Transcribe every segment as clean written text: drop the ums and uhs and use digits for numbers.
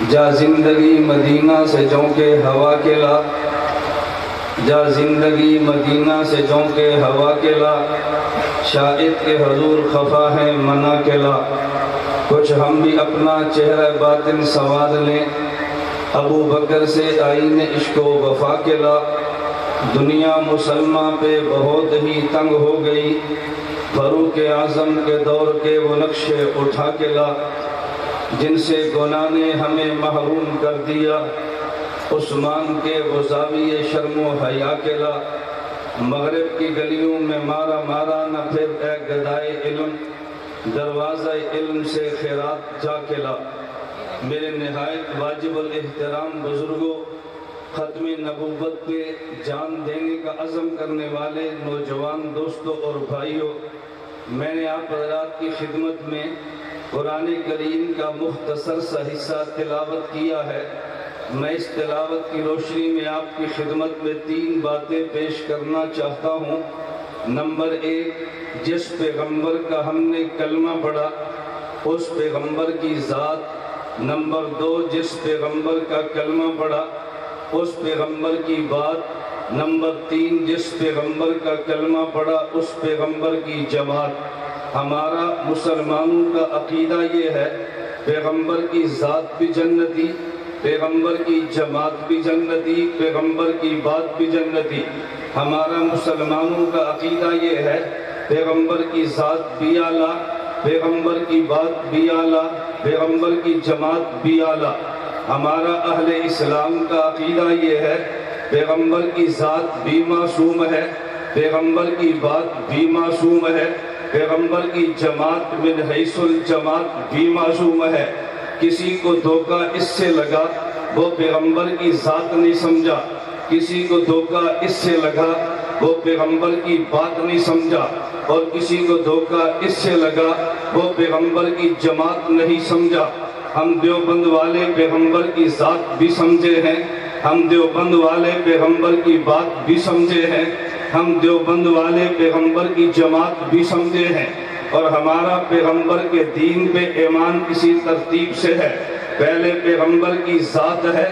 جا زندگی مدینہ سے جوں کے ہوا کے لا، جا زندگی مدینہ سے جوں کے ہوا کے لا، شاہد کے حضور خفا ہے منع کے لا۔ کچھ ہم بھی اپنا چہرہ باطن سنوار لیں، ابو بکر سے آئین عشق و وفا کے لا۔ دنیا مسلمہ پہ بہت ہی تنگ ہو گئی، فاروق اعظم کے دور کے وہ نقشے اٹھا کے لا۔ جن سے گناہ نے ہمیں محروم کر دیا، عثمان کے وہ زاویے شرم و حیا کے لا۔ مغرب کی گلیوں میں مارا مارا نہ پھر اے گدائے علم، دروازہ علم سے خیرات جا کے لا۔ میرے نہایت واجب الاحترام بزرگوں، ختم نبوت پہ جان دینے کا عزم کرنے والے نوجوان دوستوں اور بھائیوں، میں نے آپ حضرات کی خدمت میں قرآن کریم کا مختصر سا حصہ تلاوت کیا ہے۔ میں اس تلاوت کی روشنی میں آپ کی خدمت میں 3 باتیں پیش کرنا چاہتا ہوں۔ نمبر 1، جس پیغمبر کا ہم نے کلمہ پڑھا اس پیغمبر کی ذات۔ نمبر 2، جس پیغمبر کا کلمہ پڑھا اس پیغمبر کی بات۔ نمبر 3، جس پیغمبر کا کلمہ پڑھا اس پیغمبر کی جماعت۔ ہمارا مسلمانوں کا عقیدہ یہ ہے، پیغمبر کی ذات بھی جنتی، پیغمبر کی جماعت بھی جنتی، پیغمبر کی بات بھی جنتی۔ ہمارا مسلمانوں کا عقیدہ یہ ہے، پیغمبر کی ذات بھی اعلیٰ، پیغمبر کی بات بھی اعلیٰ، پیغمبر کی جماعت بھی اعلیٰ۔ ہمارا اہل اسلام کا عقیدہ یہ ہے، پیغمبر کی ذات بھی معصوم ہے، پیغمبر کی بات بھی معصوم ہے، پیغمبر کی جماعت من حیث الجماعت بھی معصوم ہے۔ کسی کو دھوکہ اس سے لگا وہ پیغمبر کی ذات نہیں سمجھا، کسی کو دھوکہ اس سے لگا وہ پیغمبر کی بات نہیں سمجھا، اور کسی کو دھوکہ اس سے لگا وہ پیغمبر کی جماعت نہیں سمجھا۔ ہم دیوبند والے پیغمبر کی ذات بھی سمجھے ہیں، ہم دیوبند والے پیغمبر کی بات بھی سمجھے ہیں، ہم دیوبند والے پیغمبر کی جماعت بھی سمجھے ہیں۔ اور ہمارا پیغمبر کے دین پہ ایمان کسی ترتیب سے ہے، پہلے پیغمبر کی ذات ہے،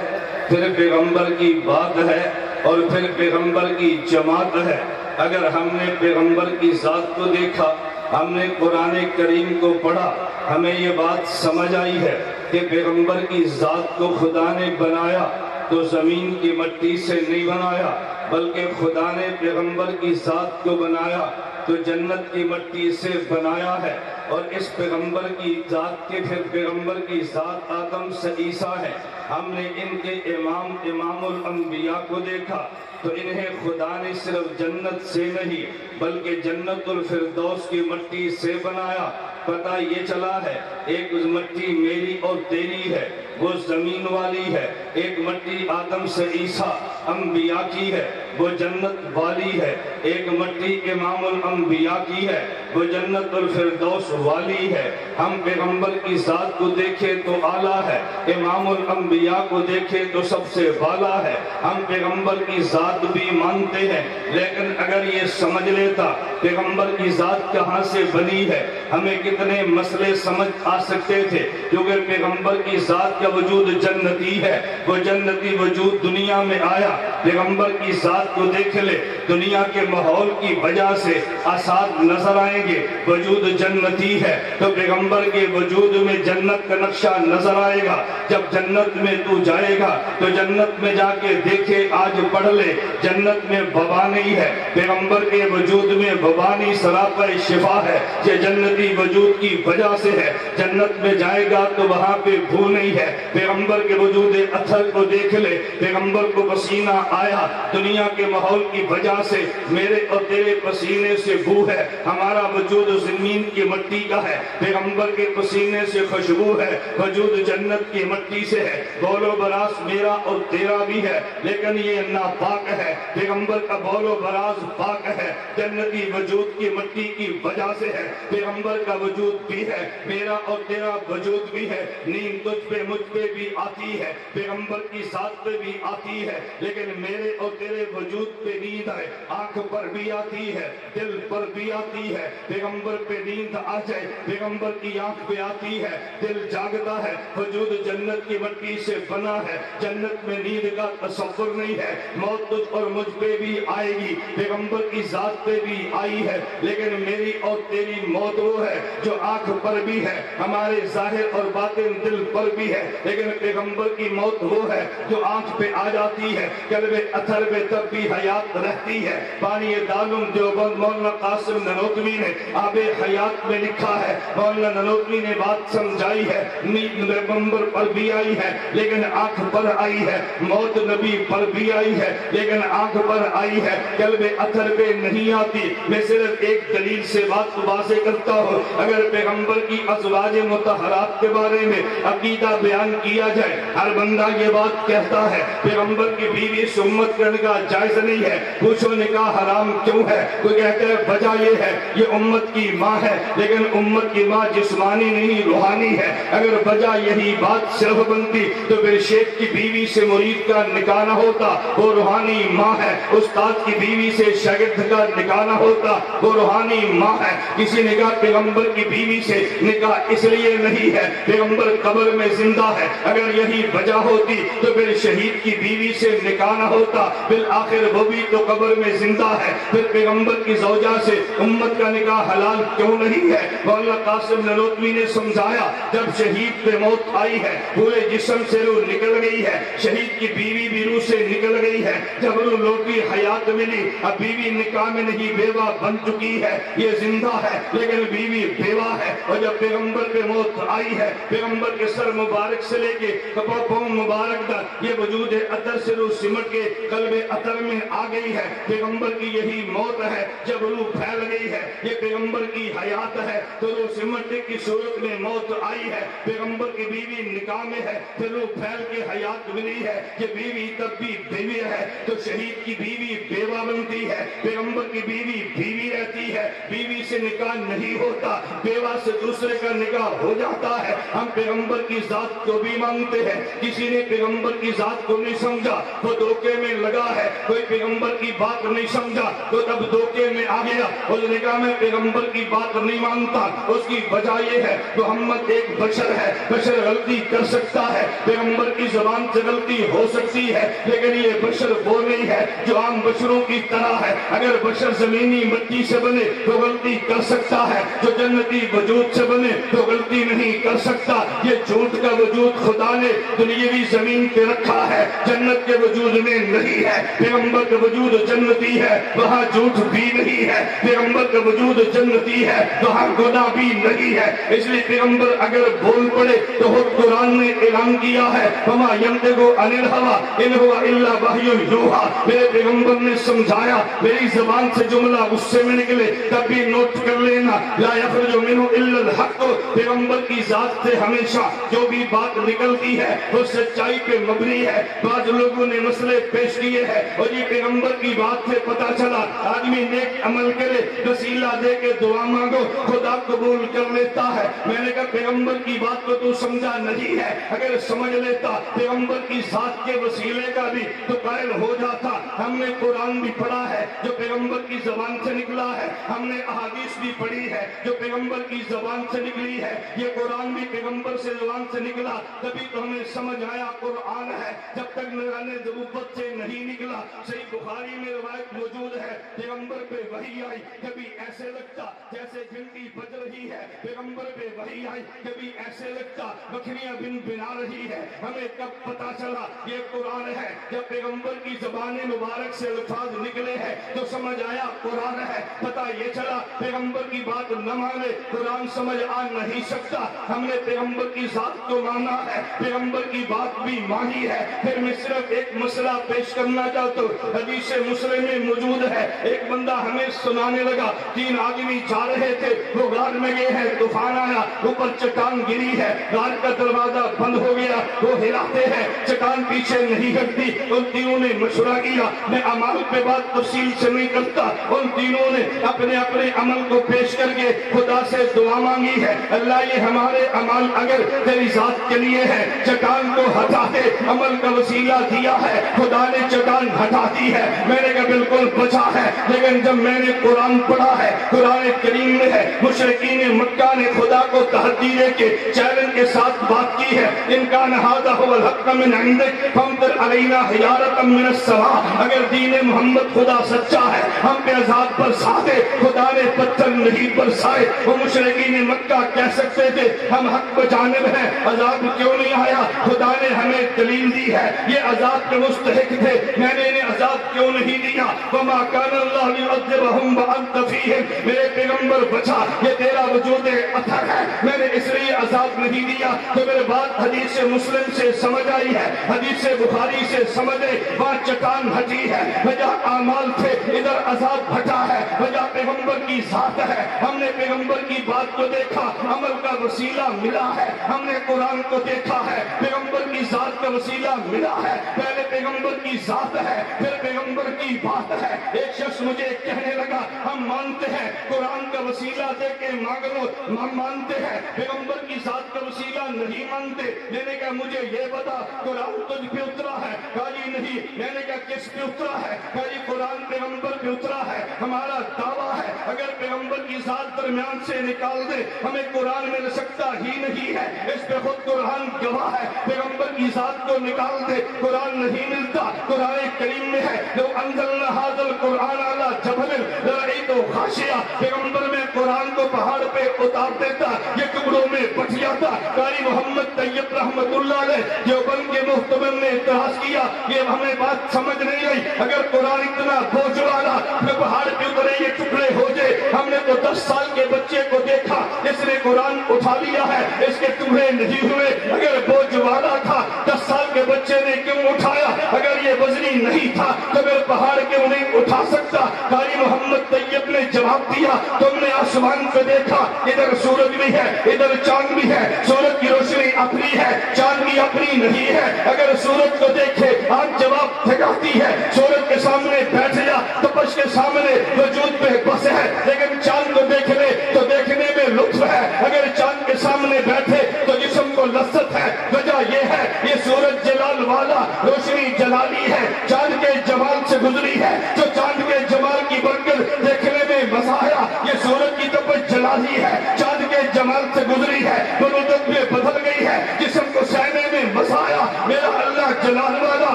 پھر پیغمبر کی بات ہے، اور پھر پیغمبر کی جماعت ہے۔ اگر ہم نے پیغمبر کی ذات کو دیکھا، ہم نے قرآن کریم کو پڑھا، ہمیں یہ بات سمجھ آئی ہے کہ پیغمبر کی ذات کو خدا نے بنایا تو زمین کی مٹی سے نہیں بنایا، بلکہ خدا نے پیغمبر کی ذات کو بنایا تو جنت کی مٹی سے بنایا ہے۔ اور اس پیغمبر کی ذات کے پھر پیغمبر کی ذات آدم سے عیسیٰ ہے۔ ہم نے ان کے امام الانبیاء کو دیکھا تو انہیں خدا نے صرف جنت سے نہیں بلکہ جنت الفردوس کی مٹی سے بنایا۔ پتہ یہ چلا ہے، ایک مٹی میری اور تیری ہے، وہ زمین والی ہے، ایک مٹی آدم سے عیسیٰ انبیاء کی ہے، وہ جنت والی ہے، ایک مٹی امام الانبیاء کی ہے، وہ جنت الفردوس والی ہے۔ ہم پیغمبر کی ذات کو دیکھیں تو اعلیٰ ہے، امام الانبیاء کو دیکھیں تو سب سے بالا ہے۔ ہم پیغمبر کی ذات بھی مانتے ہیں، لیکن اگر یہ سمجھ لیتا پیغمبر کی ذات کہاں سے بنی ہے، ہمیں کتنے مسئلے سمجھ آ سکتے تھے، کیونکہ پیغمبر کی ذات کا وجود جنتی ہے، وہ جنتی وجود دنیا میں آیا۔ پیغمبر کی ذات کو دیکھ لے، دنیا کے ماحول کی وجہ سے آثار نظر آئیں گے، وجود جنتی ہے، تو پیغمبر کے وجود میں جنت کا نقشہ نظر آئے گا۔ جب جنت میں تو جائے گا تو جنت میں جا کے دیکھے، آج پڑھ لے، جنت میں وبا نہیں ہے، پیغمبر کے وجود میں وبا نہیں، سراپا شفا ہے، یہ جنتی وجود کی وجہ سے ہے۔ جنت میں جائے گا تو وہاں پہ بھو نہیں ہے، پیغمبر کے وجود اثر کو دیکھ لے، پیغمبر کو پسینہ آیا، دنیا کے ماحول کی وجہ سے میرے اور تیرے پسینے سے بو ہے، ہمارا وجود زمین کی مٹی کا ہے، پیغمبر کے پسینے سے خوشبو ہے، وجود جنت کی مٹی سے ہے، بول و براز میرا اور تیرا بھی ہے، لیکن یہ ناپاک ہے، پیغمبر کا بول و براز پاک ہے، جنتی وجود کی مٹی کی وجہ سے ہے، پیغمبر کا وجود بھی ہے، میرا اور تیرا وجود بھی ہے، نیند تجھ پہ مجھ پہ بھی آتی ہے، پیغمبر کی ذات پہ بھی آتی ہے، لیکن میرے اور تیرے وجود پہ نیند ہے، آنکھ پر بھی آتی ہے، دل پر بھی آتی ہے۔ پیغمبر پہ نیند آ جائے، پیغمبر کی آنکھ پہ آتی ہے، دل جاگتا ہے۔ وجود جنت کی مٹی سے بنا ہے، جنت میں نیند کا تصور نہیں ہے۔ موت تجھ اور مجھ پہ بھی آئے گی، پیغمبر کی ذات پہ بھی آئی ہے، لیکن میری اور تیری موت وہ ہے جو آنکھ پر بھی ہے، ہمارے ظاہر اور باطن دل پر بھی ہے، لیکن پیغمبر کی موت وہ ہے جو آنکھ پہ آ جاتی ہے، قلب اتھر میں تب بھی حیات رہتی ہے۔ بانی دارالعلوم دیوبند مولانا قاسم نانوتوی نے آب حیات میں لکھا ہے، مولانا نانوتوی نے بات سمجھائی ہے، نیند پیغمبر پر بھی آئی ہے لیکن آنکھ پر آئی ہے، موت نبی پر بھی آئی ہے لیکن آنکھ پر آئی ہے، قلب اتھر پہ نہیں آتی۔ میں صرف ایک دلیل سے بات واضح کرتا ہوں، اگر پیغمبر کی ازواج مطہرات کے بارے میں عقیدہ بیان کیا جائے، ہر بندہ یہ بات کہتا ہے پیغمبر کی بیوی سے امت کا نکاح جائز نہیں ہے، پوچھو نکاح حرام کیوں ہے؟ کوئی کہتا ہے وجہ یہ ہے یہ امت کی ماں ہے، لیکن امت کی ماں جسمانی نہیں روحانی ہے۔ اگر وجہ یہی بات صرف بنتی تو پھر شیخ کی بیوی سے مرید کا نکاح نہ ہوتا، وہ روحانی ماں ہے۔ استاد کی بیوی سے شاگرد کا نکاح نہ ہوتا، وہ روحانی ماں ہے۔ کسی نے کہا پیغمبر کی بیوی سے نکاح اس لیے نہیں ہے پیغمبر قبر میں زندہ ہے، اگر یہی وجہ ہوتی تو پھر شہید کی بیوی سے نکاح نہ ہوتا، بالآخر وہ بھی تو قبر میں زندہ ہے۔ پھر پیغمبر کی زوجہ سے امت کا نکاح حلال کیوں نہیں ہے؟ مولانا قاسم نانوتوی نے سمجھایا جب شہید پہ موت آئی ہے پورے جسم سے روح نکل گئی ہے، شہید کی بیوی بھی روح سے نکل گئی ہے، جب روح لوٹی حیات ملی، اب بیوی نکاح میں نہیں بیوہ بن چکی ہے، یہ زندہ ہے لیکن بیوی بیوہ ہے۔ اور جب پیغمبر پہ موت آئی ہے، پیغمبر کے سر مبارک سے لے کے پاؤں مبارک تک یہ وجود اطہر سے روح سمٹ کے قلب اطہر میں آ گئی ہے۔ پیغمبر کی یہی موت ہے جب روح پھیل گئی ہے، یہ پیغمبر کی حیات ہے تو روح سمٹنے کی صورت میں موت آئی ہے۔ پیغمبر کی بیوی نکاح میں ہے پھر روح پھیل کے حیات ملی ہے، یہ بیوی تب بھی بیوی ہے تو شہید کی بیوی بیوہ بنتی ہے، پیغمبر کی بیوی بیوی رہتی ہے، بیوی سے نکاح نہیں ہوتا، بیوہ سے دوسرے کا نکاح ہو جاتا ہے۔ ہم پیغمبر کی ذات کو بھی مانگتے ہیں، کسی نے پیغمبر کی ذات کو نہیں سمجھا وہ دھوکے میں لگا ہے، کوئی پیغمبر کی بات نہیں سمجھا تو تب دھوکے میں آ گیا، اس نے کہا میں پیغمبر کی بات نہیں مانتا، اس کی وجہ یہ ہے محمد ایک بشر ہے، بشر غلطی کر سکتا ہے، پیغمبر کی زبان سے غلطی ہو سکتی ہے لیکن یہ بشر وہ نہیں ہے جو عام بشروں کی طرح ہے۔ اگر بشر زمینی مٹی سے بنے تو غلطی کر سکتا ہے، جو جنتی وجود سے بنے تو غلطی نہیں کر سکتا۔ یہ جھوٹ کا وجود خدا نے دنیاوی زمین پہ رکھا ہے، جنت کے وجود میں نہیں ہے۔ پیغمبر کا وجود جنتی ہے، وہاں جھوٹ بھی نہیں ہے، پیغمبر کا وجود جنتی ہے، وہاں گناہ بھی نہیں ہے۔ اس لیے پیغمبر اگر بول پڑے تو خود قرآن نے اعلان کیا ہے وما ينطق عن الهوى ان هو الا وحی یوحی، میرے پیغمبر نے سمجھایا میری زبان سے جملہ غصے میں نکلے تب بھی نوٹ کر لینا، لا يخرج منه الا الحق، پیغمبر کی ذات سے ہمیشہ جو بھی بات نکلتی ہے وہ سچائی پہ مبنی ہے۔ بعض لوگوں نے مسئلے پیش کیے ہیں اور یہ پیغمبر کی بات سے پتا چلا آدمی نیک عمل کرے وسیلہ دے کے دعا مانگو خدا قبول کر لیتا ہے۔ میں نے کہا پیغمبر کی بات کو تو سمجھا نہیں ہے، اگر سمجھ لیتا پیغمبر کی ذات کے وسیلے کا بھی تو قائل ہو جاتا۔ ہم نے قرآن بھی پڑھا ہے جو پیغمبر کی زبان سے نکلا ہے، ہم نے احادیث بھی پڑھی ہے جو پیغمبر کی زبان سے نکلی ہے، یہ قرآن بھی پیغمبر سے زبان سے نکلا، تبھی تو ہمیں سمجھ آیا قرآن ہے۔ جب تک نوران نبوت سے نہیں نکلا، صحیح بخاری میں روایت موجود ہے پیغمبر پہ وحی آئی کبھی ایسے لگتا جیسے گھنٹی بج رہی ہے، پیغمبر پہ وحی آئی کبھی ایسے لگتا بکریاں بن بنا رہی ہے۔ ہمیں کب پتا چلا یہ قرآن ہے؟ جب پیغمبر کی زبان مبارک سے الفاظ نکلے ہیں تو سمجھ آیا قرآن ہے۔ پتا یہ چلا پیغمبر کی بات نہ مانے قرآن سمجھ آ نہیں سکتا۔ ہم نے پیغمبر کی ذات کو مانا ہے، پیغمبر کی بات بھی مانی ہے۔ پھر میں صرف ایک مسئلہ پیش کرنا چاہتا ہوں، حدیث مسلم میں موجود ہے، ایک بندہ ہمیں سنانے لگا 3 آدمی جا رہے تھے، وہ غار میں گئے ہیں، طوفان آیا، اوپر چٹان گری ہے، غار کا دروازہ بند ہو گیا، وہ ہلاتے ہیں چٹان پیچھے نہیں ہٹتی۔ ان تینوں نے مشورہ کیا، میں اعمال پہ بات تفصیل سے نہیں کرتا، ان تینوں نے اپنے اپنے عمل کو پیش کر کے خدا سے دعا مانگی ہے، اللہ یہ ہمارے عمل اگر تیری ذات کے لیے ہے، چٹان کو ہٹا دے، عمل کا وسیلہ دیا ہے، خدا نے چٹان ہٹا دی ہے، میں نے کہا بالکل بچا ہے، لیکن جب میں نے قرآن پڑھا ہے، قرآن کریم میں ہے مشرکین مکہ نے خدا کو تحدی دے کے چیلنج کے ساتھ بات کی ہے، ان کا نہادا هو الحق من عندک فامطر علینا حجارۃ من السماء، اگر دین محمد خدا سچا ہے ہم پہ عذاب برسا دے، خدا نے پتھر نہیں برسائے، وہ مشرکین مکہ کہہ سکتے تھے ہم حق بجانب ہیں، عذاب کیوں نہیں آیا؟ خدا نے ہمیں دلیل دی ہے، یہ عذاب کے مستحق تھے، میں نے انہیں عذاب کیوں نہیں دیا؟ وما کان اللہ لیعذبہم وانت فیہم، میرے پیغمبر بچا، یہ تیرا وجود اثر ہے، میں نے اس لیے عذاب نہیں دیا۔ تو میرے بات حدیث مسلم سے سمجھ آئی ہے، حدیث بخاری سے سمجھے، وہاں چٹان ہٹی ہے، وجہ اعمال تھے، ادھر عذاب ہٹا ہے، وجہ پیغمبر کی ذات ہے، ہم نے پیغمبر کی بات کو دیکھا، عمل کا وسیلہ ملا ہے، ہم نے قرآن کو دیکھا ہے، پیغمبر کی ذات کا وسیلہ ملا ہے، پہلے پیغمبر کی ذات ہے پھر پیغمبر کی بات ہے۔ ایک شخص مجھے کہنے لگا ہم مانتے ہیں قرآن کا وسیلہ دے کے مانگ لو، ہم مانتے ہیں پیغمبر کی ذات کا وسیلہ نہیں مانتے، میں نے کہا مجھے یہ بتا قرآن تجھ پہ اترا ہے؟ کہا جی نہیں، میں نے کہا کس پہ اترا ہے؟ کہا جی قرآن پیغمبر پہ اترا ہے، ہمارا دعویٰ ہے اگر پیغمبر کی ذات درمیان سے نکال دے ہمیں قرآن مل سکتا ہی نہیں ہے، اس پہ خود قرآن گواہ ہے، پیغمبر کی ذات کو نکال دے قرآن نہیں ملتا۔ قرآن کریم میں ہے لو انزلنا ھذا القرآن علی جبل لرأیتہ خاشعا، پیغمبر میں قرآن کو پہاڑ پہ اتار دیتا یہ ٹکڑوں میں بٹ جاتا۔ قاری محمد طیب رحمت اللہ علیہ دیوبند کے محتمم نے اعتراض کیا یہ ہمیں بات سمجھ نہیں آئی، اگر قرآن اتنا بوجھ والا پھر پہاڑ پہ اترے یہ ٹکڑے ہو جائے، ہم نے تو 10 سال کے بچے کو دیکھا اس نے قرآن اٹھا لیا ہے اس کے ٹکڑے نہیں ہوئے، اگر بوجھ والا تھا 10 سال کے بچے نے کیوں اٹھایا؟ اگر یہ وزنی نہیں تھا تو پھر پہاڑ کیوں نہیں اٹھا سکتا؟ قاری محمد طیب نے جواب دیا تم نے آسمان پہ دیکھا ادھر سورج بھی ہے ادھر چاند بھی ہے، سورج کی روشنی اپنی ہے چاند کی اپنی نہیں ہے، اگر سورج کو دیکھے آج جواب تھکاتی ہے، سورج کے سامنے بیٹھ جا تپش کے سامنے وجود پہ بس ہے، لیکن چاند کو دیکھ لے تو دیکھنے میں لطف ہے، اگر چاند کے سامنے بیٹھے تو جسم کو لذت ہے، وجہ یہ ہے یہ سورج جلال والا روشنی جلالی ہے، چاند کے جمال سے گزری ہے، جو چاند کے جمال کی برکت دیکھنے میں مزہ آیا، یہ سورج کی تپش جلالی ہے، چاند کے جمال سے گزری ہے، بلوغت میں بدل گئی ہے، جسم کو سہنے میں مزہ آیا، میرا اللہ جلال والا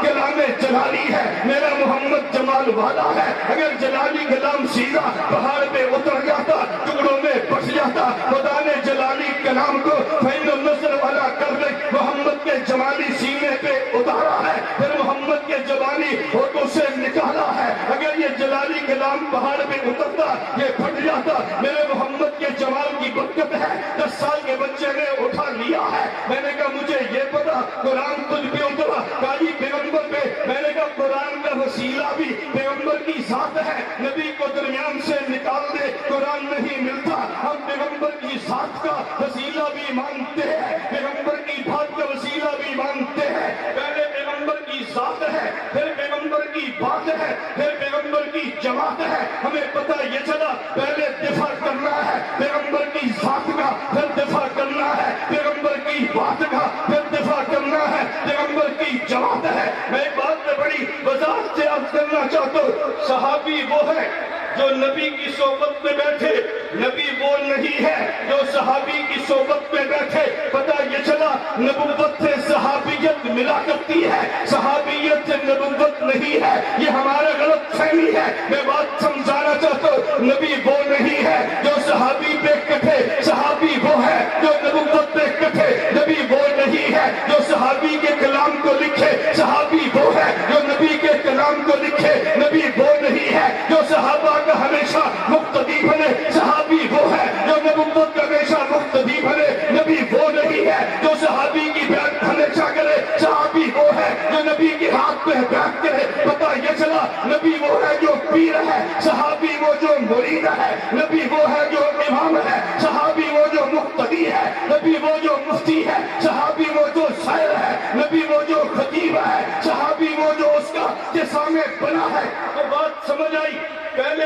کلام جلالی ہے، میرا محمد جمال والا ہے، اگر جلالی کلام سیدھا پہاڑ پہ اتر جاتا ٹکڑوں میں بٹ جاتا، خدا نے جلالی کلام کو فین النصر والا کر دے محمد کے جمالی سینے پہ اتارا ہے، پھر محمد کے جمالی ہوٹوں سے نکالا ہے، اگر یہ جلالی کلام پہاڑ پہ اترتا یہ پھٹ جاتا، میرے محمد کے جمال کی برکت ہے، 10 سال کے بچے نے اٹھا لیا ہے، میں نے کہا مجھے یہ پتا قرآن تجھ پہ اترا، کالی پیغمبر پہ، میں نے کہا قرآن کا وسیلہ بھی پیغمبر کی ذات ہے، نبی کو درمیان سے نکال دے قرآن نہیں ملتا، ہم پیغمبر کی ذات کا وسیلہ بھی مانتے ہیں، پیغمبر کی بات کا وسیلہ بھی مانتے ہیں، پہلے پیغمبر کی ذات ہے پھر پیغمبر کی بات ہے پھر پیغمبر کی جماعت ہے، ہمیں پتہ یہ چلا پہلے دفاع کرنا ہے پیغمبر کی ذات کا، پھر دفاع کرنا ہے پیغمبر کی بات کا، پھر دفاع کرنا ہے پیغمبر کی جماعت ہے۔ میں ایک بات میں بڑی وضاحت سے عرض کرنا چاہتا ہوں، صحابی وہ ہے جو نبی کی صحبت میں بیٹھے، نبی وہ نہیں ہے جو صحابی کی صحبت میں بیٹھے، پتہ یہ چلا نبوت سے صحابیت ملا کرتی ہے، صحابیت سے نبوت نہیں ہے، یہ ہمارا غلط فہمی ہے، میں بات سمجھانا چاہتا ہوں، نبی وہ نہیں ہے جو صحابی پہ کٹھے، صحابی وہ ہے جو نبوت پہ کٹھے، نبی وہ نہیں ہے جو صحابی کے کلام کو لکھے، صحابی وہ ہے جو نبی کے کلام کو لکھے، نبی وہ نہیں ہے جو صحابہ کا ہمیشہ مقتدی بنے، صحابی وہ ہے جو نبوت کا ہمیشہ مقتدی بنے، نبی وہ نہیں ہے جو صحابی کی بیعت ہمیشہ کرے، صحابی وہ ہے جو نبی کے ہاتھ پہ بیعت کرے، پتہ یہ چلا نبی وہ ہے جو پیر ہے، صحابی وہ جو مرید ہے، نبی وہ ہے جو امام ہے، صحابی وہ جو مقتدی ہے، نبی وہ جو مفتی ہے، صحابی وہ جو شاعر ہے، نبی وہ جو خطیب ہے، صحابی وہ جو اس کا جسامِ بنا ہے۔ تو بات سمجھ آئی، پہلے